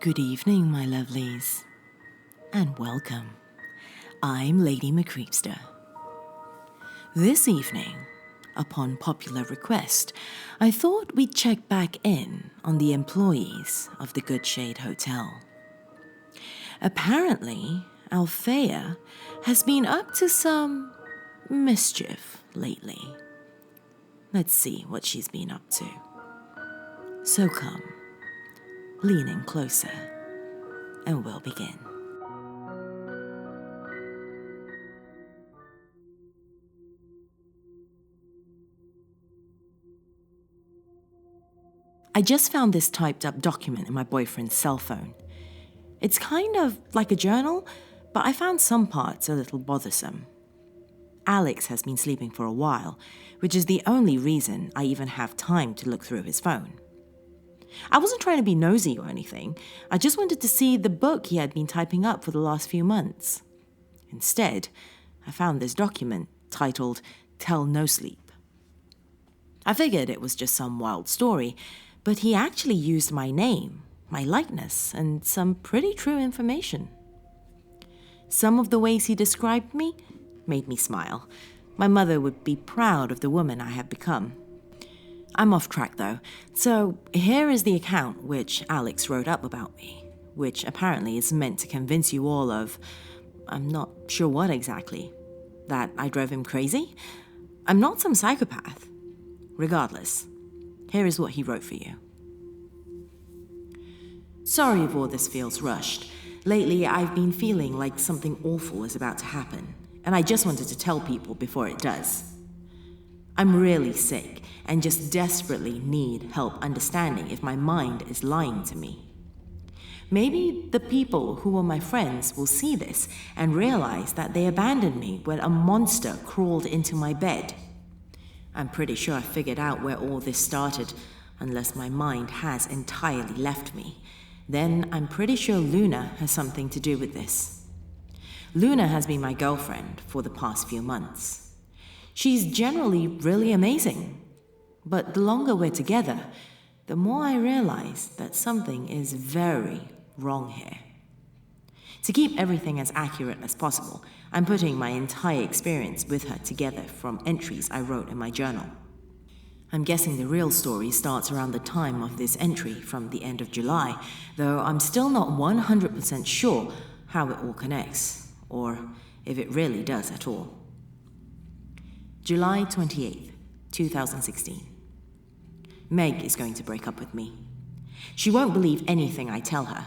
Good evening, my lovelies, and welcome. I'm Lady McCreepster. This evening, upon popular request, I thought we'd check back in on the employees of the Good Shade Hotel. Apparently, Alphea has been up to some mischief lately. Let's see what she's been up to. So come, lean in closer, and we'll begin. I just found this typed up document in my boyfriend's cell phone. It's kind of like a journal, but I found some parts a little bothersome. Alex has been sleeping for a while, which is the only reason I even have time to look through his phone. I wasn't trying to be nosy or anything. I just wanted to see the book he had been typing up for the last few months. Instead, I found this document titled Tell No Sleep. I figured it was just some wild story, but he actually used my name, my likeness, and some pretty true information. Some of the ways he described me made me smile. My mother would be proud of the woman I have become. I'm off track though, so here is the account which Alex wrote up about me, which apparently is meant to convince you all of, I'm not sure what exactly, that I drove him crazy? I'm not some psychopath. Regardless, here is what he wrote for you. Sorry if all this feels rushed. Lately, I've been feeling like something awful is about to happen, and I just wanted to tell people before it does. I'm really sick and just desperately need help understanding if my mind is lying to me. Maybe the people who were my friends will see this and realize that they abandoned me when a monster crawled into my bed. I'm pretty sure I figured out where all this started, unless my mind has entirely left me. Then I'm pretty sure Luna has something to do with this. Luna has been my girlfriend for the past few months. She's generally really amazing, but the longer we're together, the more I realize that something is very wrong here. To keep everything as accurate as possible, I'm putting my entire experience with her together from entries I wrote in my journal. I'm guessing the real story starts around the time of this entry from the end of July, though I'm still not 100% sure how it all connects, or if it really does at all. July 28th, 2016. Meg is going to break up with me. She won't believe anything I tell her.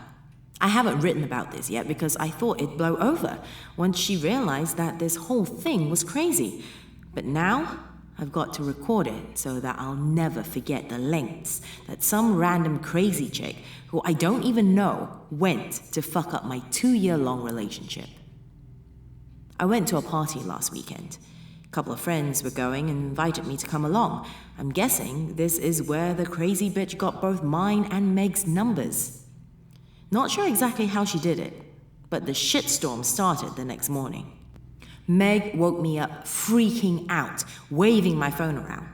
I haven't written about this yet because I thought it'd blow over once she realized that this whole thing was crazy. But now, I've got to record it so that I'll never forget the lengths that some random crazy chick who I don't even know went to fuck up my 2-year-long relationship. I went to a party last weekend. A couple of friends were going and invited me to come along. I'm guessing this is where the crazy bitch got both mine and Meg's numbers. Not sure exactly how she did it, but the shitstorm started the next morning. Meg woke me up freaking out, waving my phone around.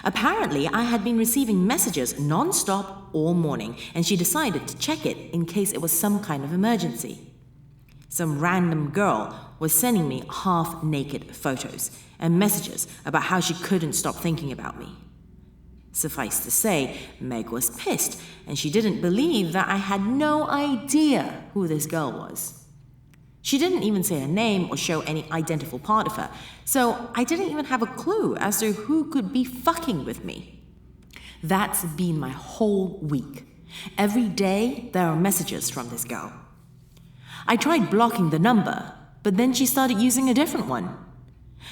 Apparently, I had been receiving messages non-stop all morning, and she decided to check it in case it was some kind of emergency. Some random girl was sending me half-naked photos and messages about how she couldn't stop thinking about me. Suffice to say, Meg was pissed, and she didn't believe that I had no idea who this girl was. She didn't even say her name or show any identifiable part of her, so I didn't even have a clue as to who could be fucking with me. That's been my whole week. Every day, there are messages from this girl. I tried blocking the number, but then she started using a different one.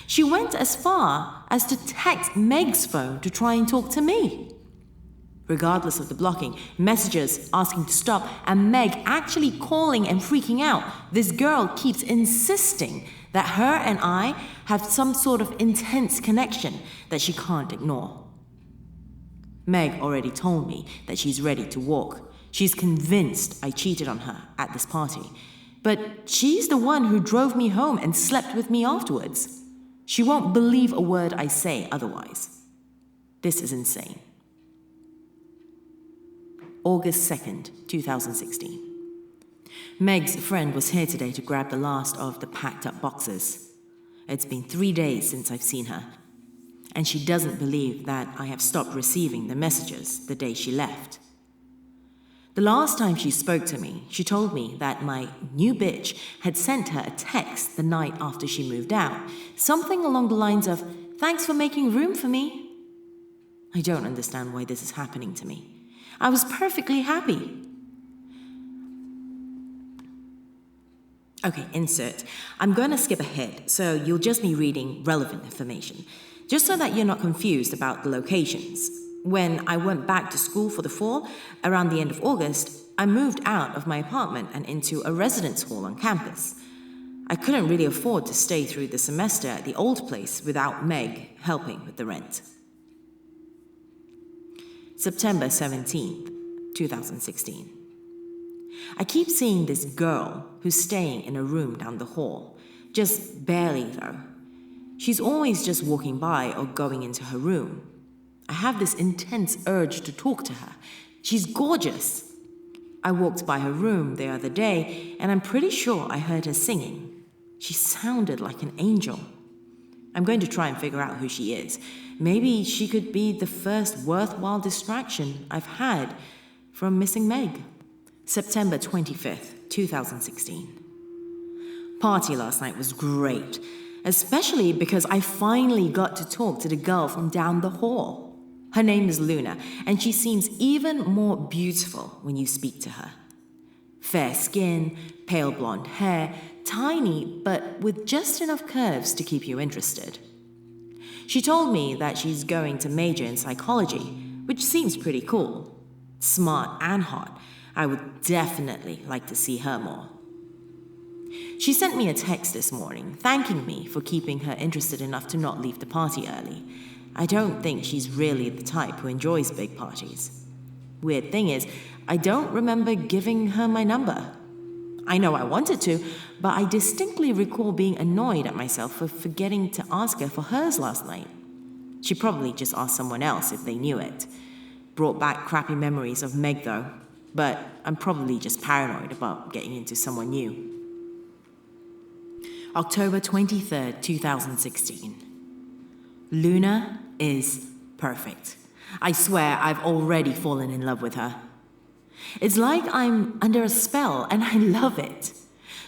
She went as far as to text Meg's phone to try and talk to me. Regardless of the blocking, messages asking to stop, and Meg actually calling and freaking out, this girl keeps insisting that her and I have some sort of intense connection that she can't ignore. Meg already told me that she's ready to walk. She's convinced I cheated on her at this party. But she's the one who drove me home and slept with me afterwards. She won't believe a word I say otherwise. This is insane. August 2nd, 2016. Meg's friend was here today to grab the last of the packed-up boxes. It's been 3 days since I've seen her, and she doesn't believe that I have stopped receiving the messages the day she left. The last time she spoke to me, she told me that my new bitch had sent her a text the night after she moved out, something along the lines of, "Thanks for making room for me." I don't understand why this is happening to me. I was perfectly happy. Okay, insert. I'm going to skip ahead, so you'll just be reading relevant information, just so that you're not confused about the locations. When I went back to school for the fall, around the end of August, I moved out of my apartment and into a residence hall on campus. I couldn't really afford to stay through the semester at the old place without Meg helping with the rent. September 17th, 2016. I keep seeing this girl who's staying in a room down the hall. Just barely, though. She's always just walking by or going into her room. I have this intense urge to talk to her. She's gorgeous. I walked by her room the other day, and I'm pretty sure I heard her singing. She sounded like an angel. I'm going to try and figure out who she is. Maybe she could be the first worthwhile distraction I've had from missing Meg. September 25th, 2016. Party last night was great, especially because I finally got to talk to the girl from down the hall. Her name is Luna, and she seems even more beautiful when you speak to her. Fair skin, pale blonde hair, tiny but with just enough curves to keep you interested. She told me that she's going to major in psychology, which seems pretty cool. Smart and hot. I would definitely like to see her more. She sent me a text this morning, thanking me for keeping her interested enough to not leave the party early. I don't think she's really the type who enjoys big parties. Weird thing is, I don't remember giving her my number. I know I wanted to, but I distinctly recall being annoyed at myself for forgetting to ask her for hers last night. She probably just asked someone else if they knew it. Brought back crappy memories of Meg, though. But I'm probably just paranoid about getting into someone new. October 23rd, 2016. Luna is perfect. I swear I've already fallen in love with her. It's like I'm under a spell, and I love it.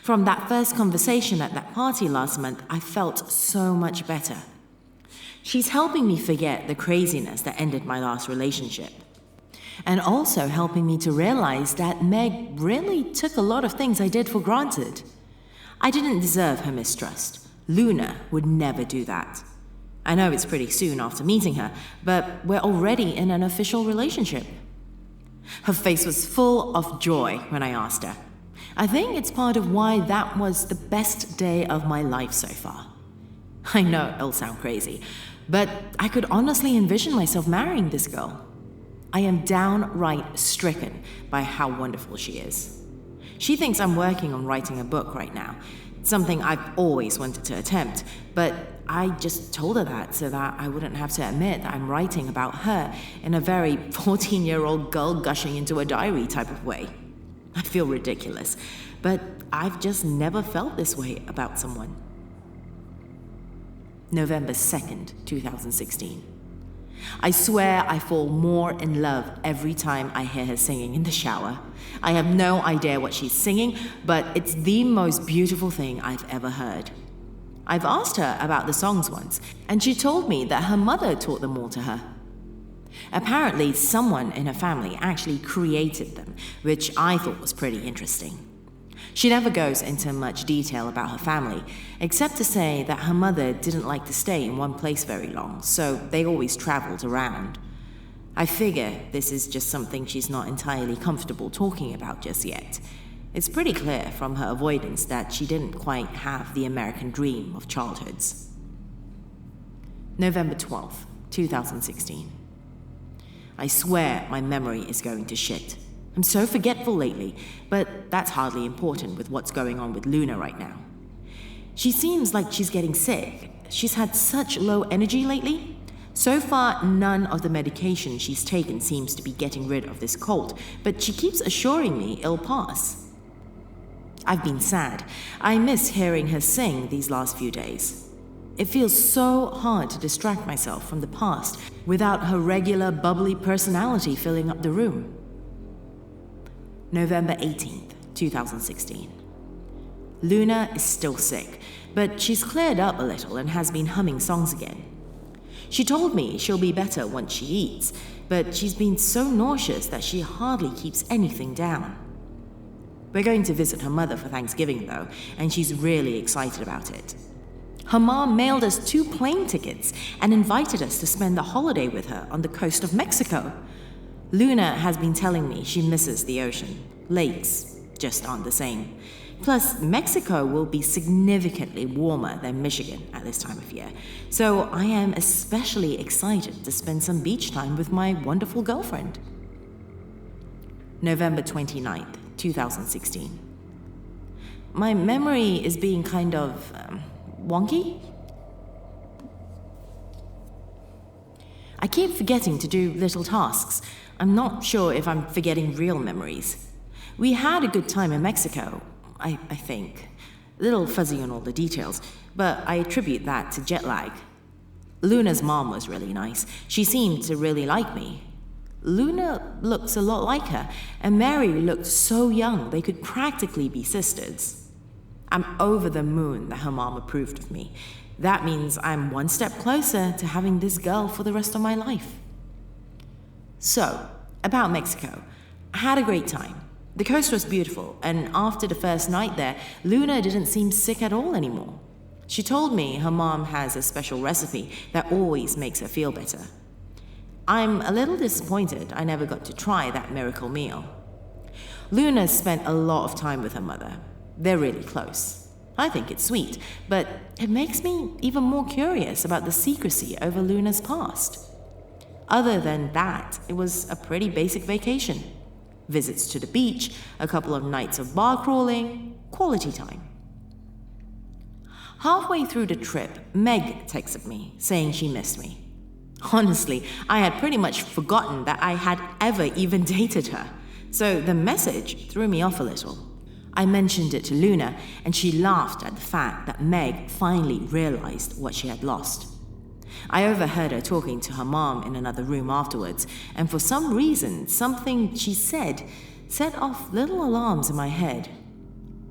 From that first conversation at that party last month, I felt so much better. She's helping me forget the craziness that ended my last relationship. And also helping me to realize that Meg really took a lot of things I did for granted. I didn't deserve her mistrust. Luna would never do that. I know it's pretty soon after meeting her, but we're already in an official relationship. Her face was full of joy when I asked her. I think it's part of why that was the best day of my life so far. I know it'll sound crazy, but I could honestly envision myself marrying this girl. I am downright stricken by how wonderful she is. She thinks I'm working on writing a book right now, something I've always wanted to attempt, but I just told her that so that I wouldn't have to admit that I'm writing about her in a very 14-year-old girl gushing into a diary type of way. I feel ridiculous, but I've just never felt this way about someone. November 2nd, 2016. I swear I fall more in love every time I hear her singing in the shower. I have no idea what she's singing, but it's the most beautiful thing I've ever heard. I've asked her about the songs once, and she told me that her mother taught them all to her. Apparently, someone in her family actually created them, which I thought was pretty interesting. She never goes into much detail about her family, except to say that her mother didn't like to stay in one place very long, so they always traveled around. I figure this is just something she's not entirely comfortable talking about just yet. It's pretty clear from her avoidance that she didn't quite have the American dream of childhoods. November 12th, 2016. I swear my memory is going to shit. I'm so forgetful lately, but that's hardly important with what's going on with Luna right now. She seems like she's getting sick. She's had such low energy lately, So far, none of the medication she's taken seems to be getting rid of this cold, but she keeps assuring me it'll pass. I've been sad. I miss hearing her sing these last few days. It feels so hard to distract myself from the past without her regular bubbly personality filling up the room. November 18th, 2016. Luna is still sick, but she's cleared up a little and has been humming songs again. She told me she'll be better once she eats, but she's been so nauseous that she hardly keeps anything down. We're going to visit her mother for Thanksgiving, though, and she's really excited about it. Her mom mailed us 2 plane tickets and invited us to spend the holiday with her on the coast of Mexico. Luna has been telling me she misses the ocean. Lakes just aren't the same. Plus, Mexico will be significantly warmer than Michigan at this time of year, so I am especially excited to spend some beach time with my wonderful girlfriend. November 29th, 2016. My memory is being kind of wonky. I keep forgetting to do little tasks. I'm not sure if I'm forgetting real memories. We had a good time in Mexico, I think. A little fuzzy on all the details, but I attribute that to jet lag. Luna's mom was really nice. She seemed to really like me. Luna looks a lot like her, and Mary looked so young they could practically be sisters. I'm over the moon that her mom approved of me. That means I'm one step closer to having this girl for the rest of my life. So, about Mexico. I had a great time. The coast was beautiful, and after the first night there, Luna didn't seem sick at all anymore. She told me her mom has a special recipe that always makes her feel better. I'm a little disappointed I never got to try that miracle meal. Luna spent a lot of time with her mother. They're really close. I think it's sweet, but it makes me even more curious about the secrecy over Luna's past. Other than that, it was a pretty basic vacation. Visits to the beach, a couple of nights of bar crawling, quality time. Halfway through the trip, Meg texted me, saying she missed me. Honestly, I had pretty much forgotten that I had ever even dated her, so the message threw me off a little. I mentioned it to Luna, and she laughed at the fact that Meg finally realized what she had lost. I overheard her talking to her mom in another room afterwards, and for some reason, something she said set off little alarms in my head.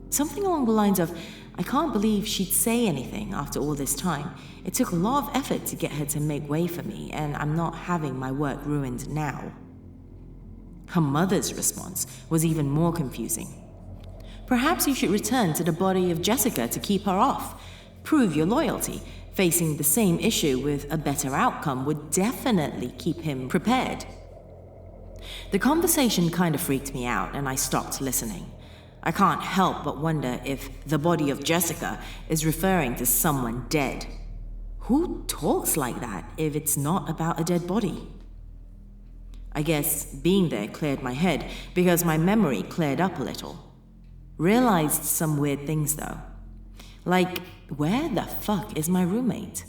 Something along the lines of, I can't believe she'd say anything after all this time. It took a lot of effort to get her to make way for me, and I'm not having my work ruined now. Her mother's response was even more confusing. Perhaps you should return to the body of Jessica to keep her off. Prove your loyalty. Facing the same issue with a better outcome would definitely keep him prepared. The conversation kind of freaked me out, and I stopped listening. I can't help but wonder if the body of Jessica is referring to someone dead. Who talks like that if it's not about a dead body? I guess being there cleared my head because my memory cleared up a little. Realized some weird things though. Like, where the fuck is my roommate?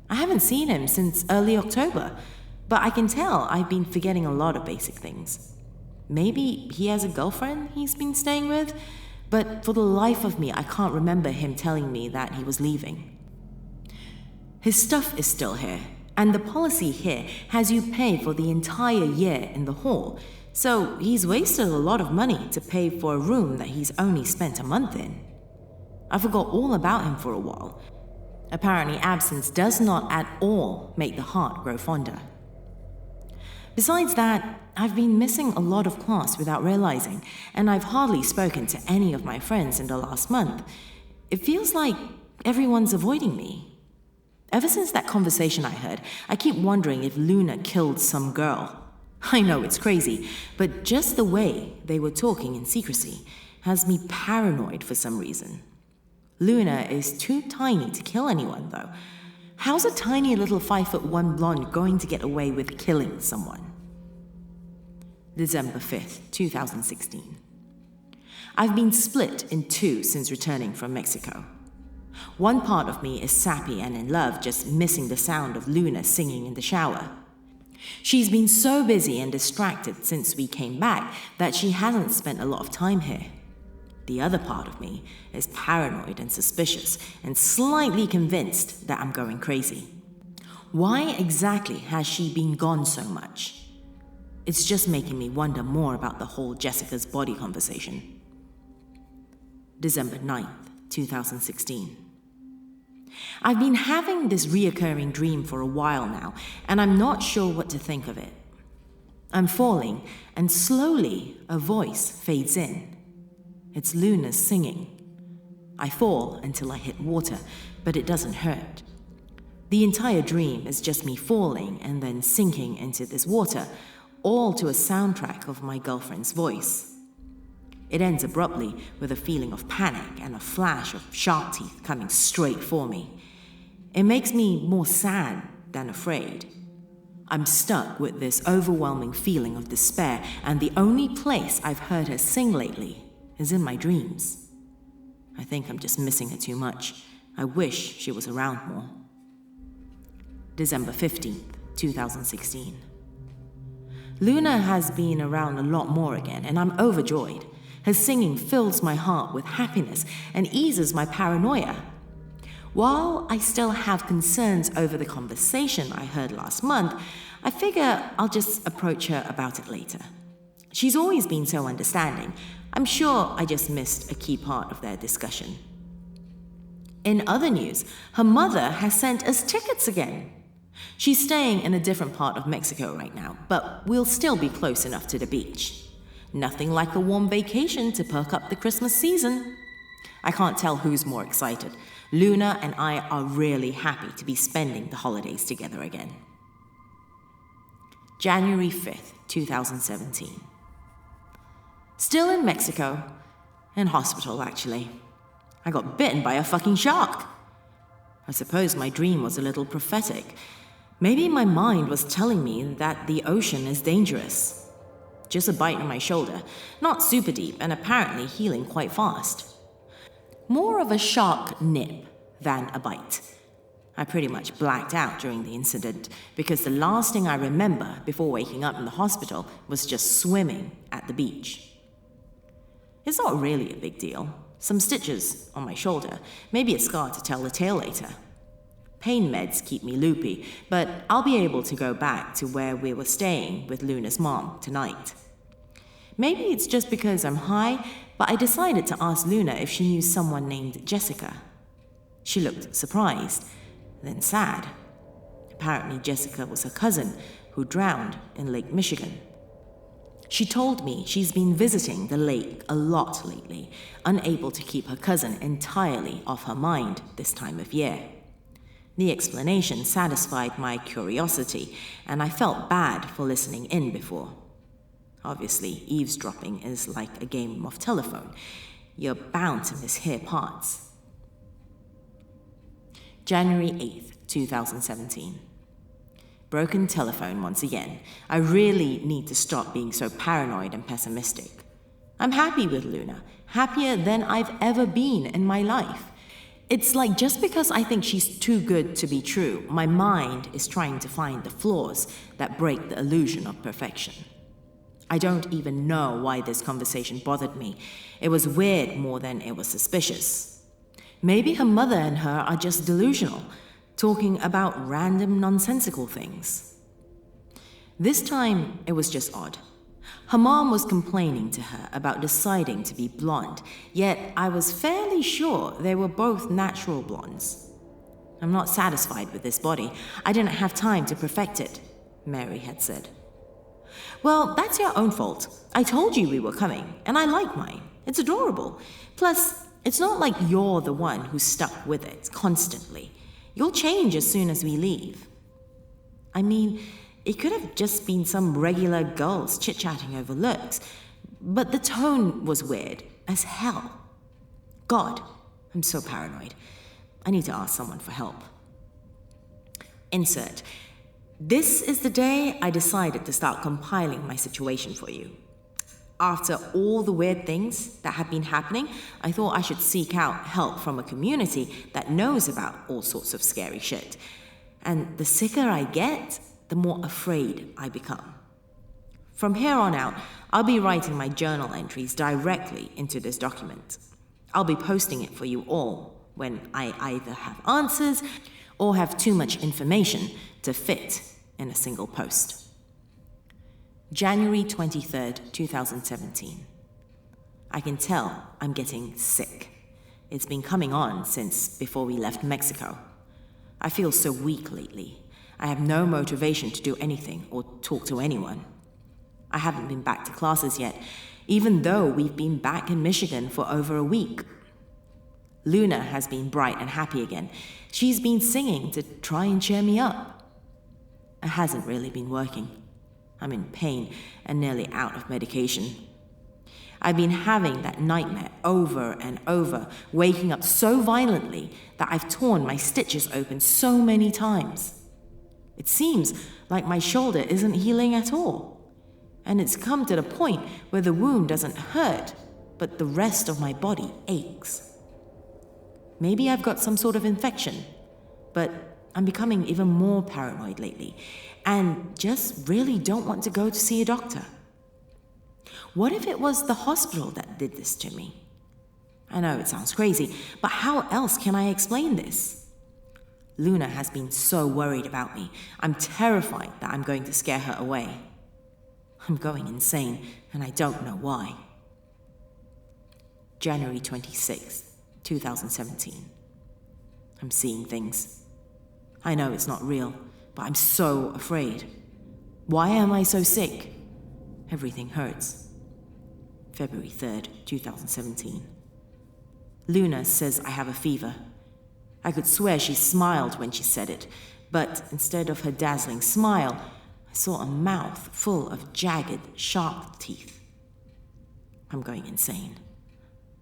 I haven't seen him since early October, but I can tell I've been forgetting a lot of basic things. Maybe he has a girlfriend he's been staying with, but for the life of me, I can't remember him telling me that he was leaving. His stuff is still here, and the policy here has you pay for the entire year in the hall, so he's wasted a lot of money to pay for a room that he's only spent a month in. I forgot all about him for a while. Apparently, absence does not at all make the heart grow fonder. Besides that, I've been missing a lot of class without realizing, and I've hardly spoken to any of my friends in the last month. It feels like everyone's avoiding me. Ever since that conversation I heard, I keep wondering if Luna killed some girl. I know it's crazy, but just the way they were talking in secrecy has me paranoid for some reason. Luna is too tiny to kill anyone, though. How's a tiny little 5'1" blonde going to get away with killing someone? December 5th, 2016. I've been split in two since returning from Mexico. One part of me is sappy and in love, just missing the sound of Luna singing in the shower. She's been so busy and distracted since we came back that she hasn't spent a lot of time here. The other part of me is paranoid and suspicious and slightly convinced that I'm going crazy. Why exactly has she been gone so much? It's just making me wonder more about the whole Jessica's body conversation. December 9th, 2016. I've been having this reoccurring dream for a while now, and I'm not sure what to think of it. I'm falling, and slowly a voice fades in. It's Luna singing. I fall until I hit water, but it doesn't hurt. The entire dream is just me falling and then sinking into this water, all to a soundtrack of my girlfriend's voice. It ends abruptly with a feeling of panic and a flash of shark teeth coming straight for me. It makes me more sad than afraid. I'm stuck with this overwhelming feeling of despair, and the only place I've heard her sing lately is in my dreams. I think I'm just missing her too much. I wish she was around more. December 15th, 2016. Luna has been around a lot more again, and I'm overjoyed. Her singing fills my heart with happiness and eases my paranoia. While I still have concerns over the conversation I heard last month, I figure I'll just approach her about it later. She's always been so understanding. I'm sure I just missed a key part of their discussion. In other news, her mother has sent us tickets again. She's staying in a different part of Mexico right now, but we'll still be close enough to the beach. Nothing like a warm vacation to perk up the Christmas season. I can't tell who's more excited. Luna and I are really happy to be spending the holidays together again. January 5th, 2017. Still in Mexico. In hospital, actually. I got bitten by a fucking shark. I suppose my dream was a little prophetic. Maybe my mind was telling me that the ocean is dangerous. Just a bite on my shoulder, not super deep and apparently healing quite fast. More of a shark nip than a bite. I pretty much blacked out during the incident because the last thing I remember before waking up in the hospital was just swimming at the beach. It's not really a big deal. Some stitches on my shoulder, maybe a scar to tell the tale later. Pain meds keep me loopy, but I'll be able to go back to where we were staying with Luna's mom tonight. Maybe it's just because I'm high, but I decided to ask Luna if she knew someone named Jessica. She looked surprised, then sad. Apparently Jessica was her cousin who drowned in Lake Michigan. She told me she's been visiting the lake a lot lately, unable to keep her cousin entirely off her mind this time of year. The explanation satisfied my curiosity, and I felt bad for listening in before. Obviously, eavesdropping is like a game of telephone. You're bound to mishear parts. January 8th, 2017. Broken telephone once again. I really need to stop being so paranoid and pessimistic. I'm happy with Luna, happier than I've ever been in my life. It's like just because I think she's too good to be true, my mind is trying to find the flaws that break the illusion of perfection. I don't even know why this conversation bothered me. It was weird more than it was suspicious. Maybe her mother and her are just delusional, talking about random nonsensical things. This time, it was just odd. Her mom was complaining to her about deciding to be blonde, yet I was fairly sure they were both natural blondes. I'm not satisfied with this body. I didn't have time to perfect it, Mary had said. Well, that's your own fault. I told you we were coming, and I like mine. It's adorable. Plus, it's not like you're the one who's stuck with it constantly. You'll change as soon as we leave. I mean, it could have just been some regular girls chit-chatting over looks, but the tone was weird as hell. God, I'm so paranoid. I need to ask someone for help. Insert. This is the day I decided to start compiling my situation for you. After all the weird things that have been happening, I thought I should seek out help from a community that knows about all sorts of scary shit. And the sicker I get, the more afraid I become. From here on out, I'll be writing my journal entries directly into this document. I'll be posting it for you all when I either have answers or have too much information to fit in a single post. January 23rd, 2017. I can tell I'm getting sick. It's been coming on since before we left Mexico. I feel so weak lately. I have no motivation to do anything or talk to anyone. I haven't been back to classes yet, even though we've been back in Michigan for over a week. Luna has been bright and happy again. She's been singing to try and cheer me up. It hasn't really been working. I'm in pain and nearly out of medication. I've been having that nightmare over and over, waking up so violently that I've torn my stitches open so many times. It seems like my shoulder isn't healing at all, and it's come to the point where the wound doesn't hurt, but the rest of my body aches. Maybe I've got some sort of infection, but I'm becoming even more paranoid lately, and just really don't want to go to see a doctor. What if it was the hospital that did this to me? I know it sounds crazy, but how else can I explain this? Luna has been so worried about me. I'm terrified that I'm going to scare her away. I'm going insane, and I don't know why. January 26th, 2017. I'm seeing things. I know it's not real, but I'm so afraid. Why am I so sick? Everything hurts. February 3rd, 2017. Luna says I have a fever. I could swear she smiled when she said it, but instead of her dazzling smile, I saw a mouth full of jagged, sharp teeth. I'm going insane.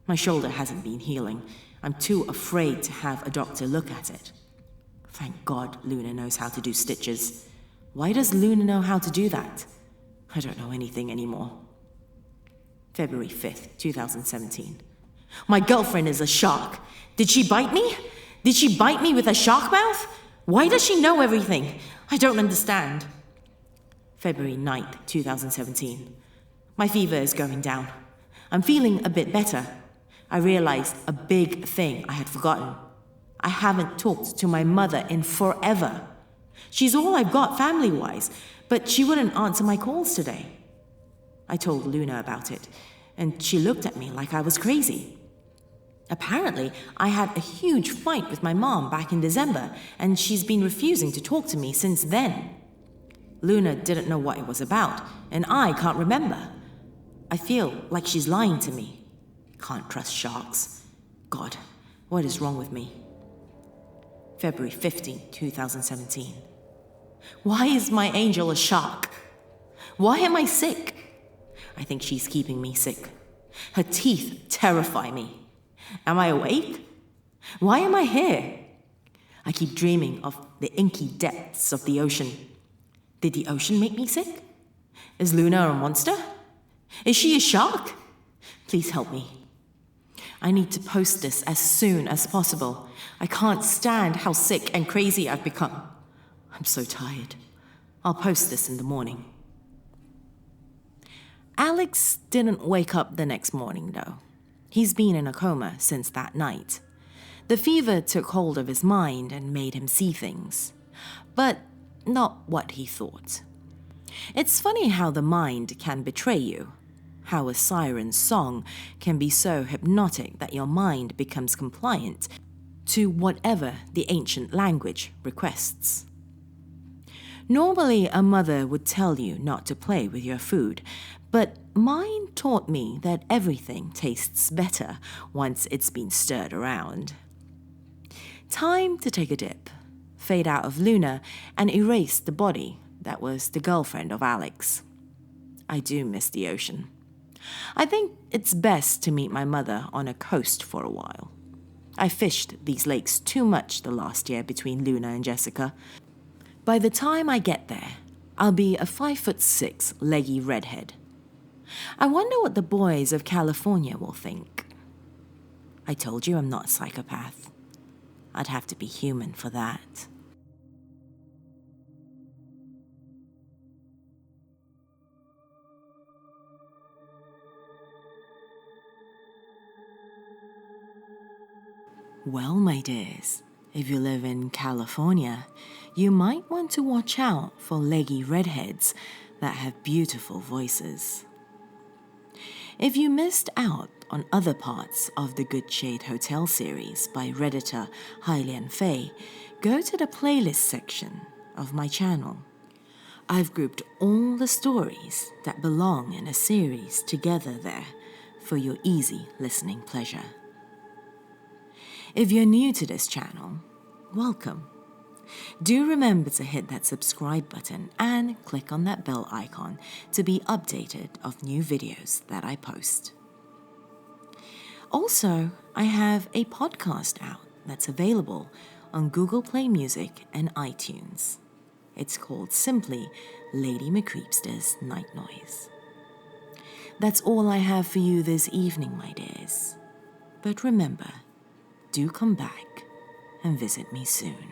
My shoulder hasn't been healing. I'm too afraid to have a doctor look at it. Thank God Luna knows how to do stitches. Why does Luna know how to do that? I don't know anything anymore. February 5th, 2017. My girlfriend is a shark. Did she bite me? Did she bite me with a shark mouth? Why does she know everything? I don't understand. February 9th, 2017. My fever is going down. I'm feeling a bit better. I realized a big thing I had forgotten. I haven't talked to my mother in forever. She's all I've got family-wise, but she wouldn't answer my calls today. I told Luna about it, and she looked at me like I was crazy. Apparently, I had a huge fight with my mom back in December, and she's been refusing to talk to me since then. Luna didn't know what it was about, and I can't remember. I feel like she's lying to me. Can't trust sharks. God, what is wrong with me? February 15, 2017. Why is my angel a shark? Why am I sick? I think she's keeping me sick. Her teeth terrify me. Am I awake? Why am I here? I keep dreaming of the inky depths of the ocean. Did the ocean make me sick? Is Luna a monster? Is she a shark? Please help me. I need to post this as soon as possible. I can't stand how sick and crazy I've become. I'm so tired. I'll post this in the morning. Alex didn't wake up the next morning, though. He's been in a coma since that night. The fever took hold of his mind and made him see things, but not what he thought. It's funny how the mind can betray you, how a siren's song can be so hypnotic that your mind becomes compliant to whatever the ancient language requests. Normally, a mother would tell you not to play with your food, but mine taught me that everything tastes better once it's been stirred around. Time to take a dip, fade out of Luna, and erase the body that was the girlfriend of Alex. I do miss the ocean. I think it's best to meet my mother on a coast for a while. I fished these lakes too much the last year between Luna and Jessica. By the time I get there, I'll be a 5'6" leggy redhead. I wonder what the boys of California will think. I told you I'm not a psychopath. I'd have to be human for that. Well, my dears, if you live in California, you might want to watch out for leggy redheads that have beautiful voices. If you missed out on other parts of the Good Shade Hotel series by Redditor Hylian Faye, go to the playlist section of my channel. I've grouped all the stories that belong in a series together there for your easy listening pleasure. If you're new to this channel, welcome. Do remember to hit that subscribe button and click on that bell icon to be updated of new videos that I post. Also, I have a podcast out that's available on Google Play Music and iTunes. It's called simply Lady McCreepster's Night Noise. That's all I have for you this evening, my dears. But remember, do come back and visit me soon.